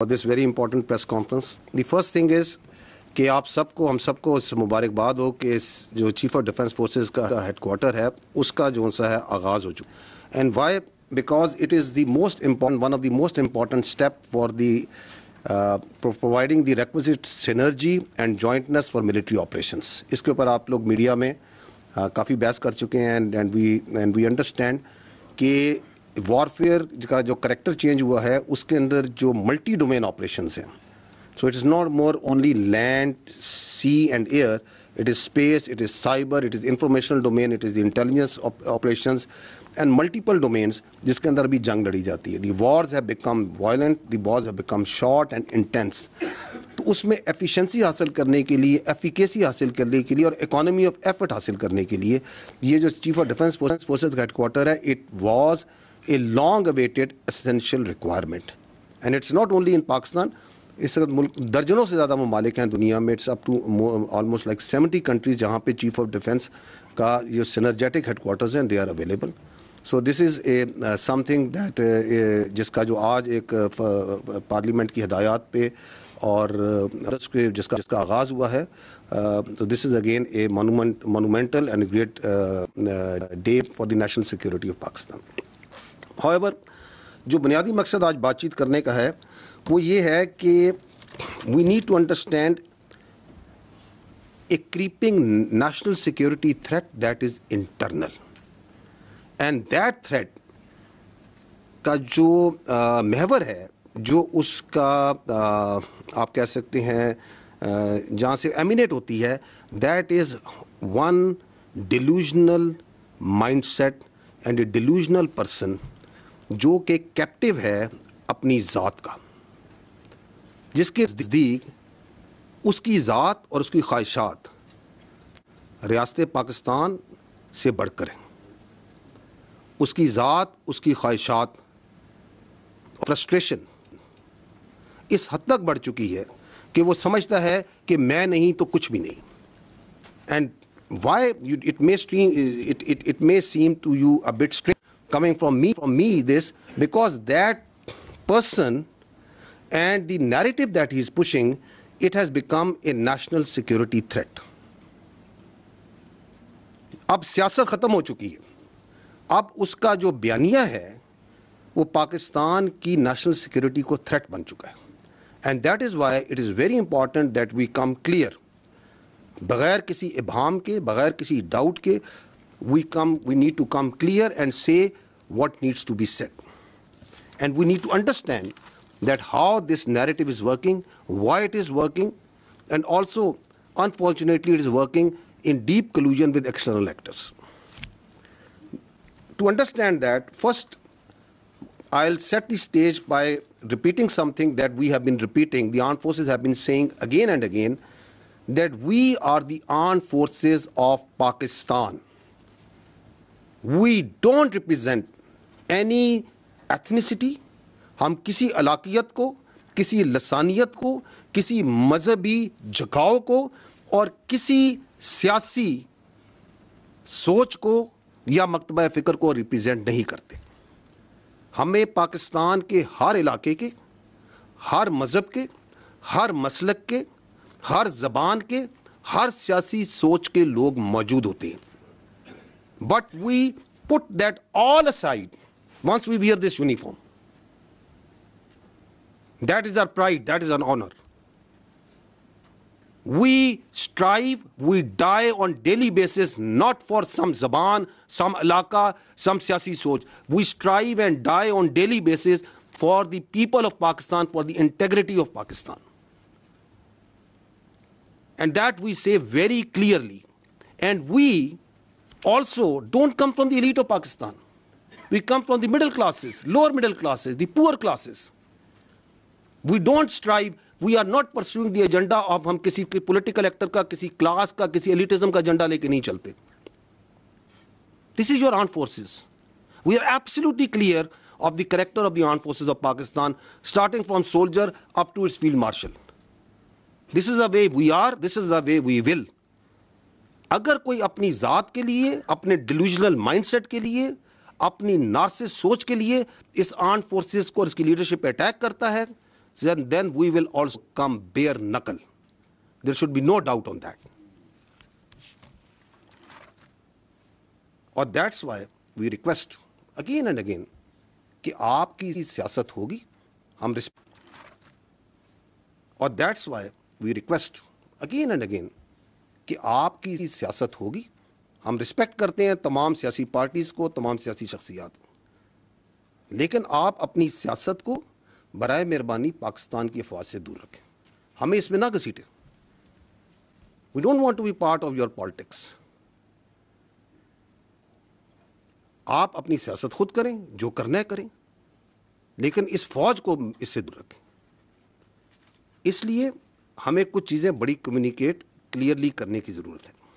this very important press conference. The first thing is کہ آپ سب کو ہم سب کو اس مبارکباد ہو کہ اس جو چیف آف ڈیفنس فورسز کا ہیڈ کوارٹر ہے اس کا جو سا ہے آغاز ہو چکا. And why? Because it is the most important one of the most important step for the providing the requisite synergy and jointness for military operations. اس کے اوپر آپ لوگ میڈیا میں کافی بحث کر چکے ہیں اینڈ وی انڈرسٹینڈ کہ وارفیئر کا جو کریکٹر چینج ہوا ہے اس کے اندر جو ملٹی ڈومین آپریشنز ہیں. So it is not more only land, sea and air, it is space, it is cyber, it is informational domain, it is the intelligence operations and multiple domains جس کے اندر بھی جنگ لڑی جاتی ہے. The wars have become violent, the wars have become short and intense. تو اس میں efficiency حاصل کرنے کے لیے، ایفیکیسی حاصل کرنے کے لیے اور اکانومی آف ایفرٹ حاصل کرنے کے لیے یہ جو چیف آف ڈیفنس فورسز کا ہیڈ کوارٹر ہے it was a long awaited essential requirement. And it's not only in Pakistan. اس وقت ملک درجنوں سے زیادہ ممالک ہیں دنیا میں. It's up to almost like 70 countries جہاں پہ چیف آف ڈیفنس کا جو سینرجیٹک ہیڈ کوارٹرز ہیں they are available. So this is a something that جس کا جو آج ایک پارلیمنٹ کی ہدایات پہ اور جس کا آغاز ہوا ہے. تو this is again a monumental and great day for the national security of Pakistan. however جو بنیادی مقصد آج بات چیت کرنے کا ہے وہ یہ ہے کہ we need to understand a creeping national security threat that is internal. And that threat کا جو محور ہے، جو اس کا آپ کہہ سکتے ہیں جہاں سے ایمینیٹ ہوتی ہے، that is one delusional mindset and a delusional person جو کہ کیپٹیو ہے اپنی ذات کا، جس کے نزدیک اس کی ذات اور اس کی خواہشات ریاست پاکستان سے بڑھ کر ہیں. اس کی ذات، اس کی خواہشات، فرسٹریشن اس حد تک بڑھ چکی ہے کہ وہ سمجھتا ہے کہ میں نہیں تو کچھ بھی نہیں. And why it may seem to you a bit strange coming from me this, because that person and the narrative that he is pushing, it has become a national security threat. اب سیاست ختم ہو چکی ہے. اب اس کا جو بیانیہ ہے وہ پاکستان کی نیشنل سیکورٹی کو تھریٹ بن چکا ہے. And that is why it is very important that we come clear, بغیر کسی ابہام کے، بغیر کسی ڈاؤٹ کے we need to come clear and say what needs to be said. And we need to understand that how this narrative is working, why it is working, and also, unfortunately, it is working in deep collusion with external actors. To understand that, first, I'll set the stage by repeating something that we have been repeating. The armed forces have been saying again and again that we are the armed forces of Pakistan. We don't represent any ethnicity. ہم کسی علاقیت کو، کسی لسانیت کو، کسی مذہبی جھکاؤ کو اور کسی سیاسی سوچ کو یا مکتبہ فکر کو ریپرزینٹ نہیں کرتے. ہمیں پاکستان کے ہر علاقے کے، ہر مذہب کے، ہر مسلک کے، ہر زبان کے، ہر سیاسی سوچ کے لوگ موجود ہوتے ہیں. But we put that all aside once we wear this uniform. That is our pride, that is our honor. We strive, we die on daily basis, not for some zaban, some alaka, some siyasi soch. We strive and die on daily basis for the people of Pakistan, for the integrity of Pakistan. And that we say very clearly. And we also don't come from the elite of Pakistan. We come from the middle classes, lower middle classes, the poor classes. We don't strive, we are not pursuing the agenda of ہم کسی political actor کا، کسی class کا، کسی elitism کا agenda لے کے نہیں چلتے. This is your armed forces. We are absolutely clear of the character of the armed forces of Pakistan, starting from soldier up to its field marshal. This is the way we are, this is the way we will. اگر کوئی اپنی ذات کے لیے، اپنے delusional mind set کے لیے، اپنی نارسس سوچ کے لیے اس آرمڈ فورسز کو اور اس کی لیڈرشپ پہ اٹیک کرتا ہے، then we will also come bare knuckle. There should be no doubt on that. Or that's why we request again and again کہ آپ کی سیاست ہوگی ہم اور that's why we request again and again کہ آپ کی سیاست ہوگی ہم رسپیکٹ کرتے ہیں تمام سیاسی پارٹیز کو, تمام سیاسی شخصیات کو, لیکن آپ اپنی سیاست کو برائے مہربانی پاکستان کی افواج سے دور رکھیں, ہمیں اس میں نہ گھسیٹیں. We don't want to be part of your politics. آپ اپنی سیاست خود کریں, جو کرنا ہے کریں, لیکن اس فوج کو اس سے دور رکھیں. اس لیے ہمیں کچھ چیزیں بڑی کمیونیکیٹ کلیئرلی کرنے کی ضرورت ہے.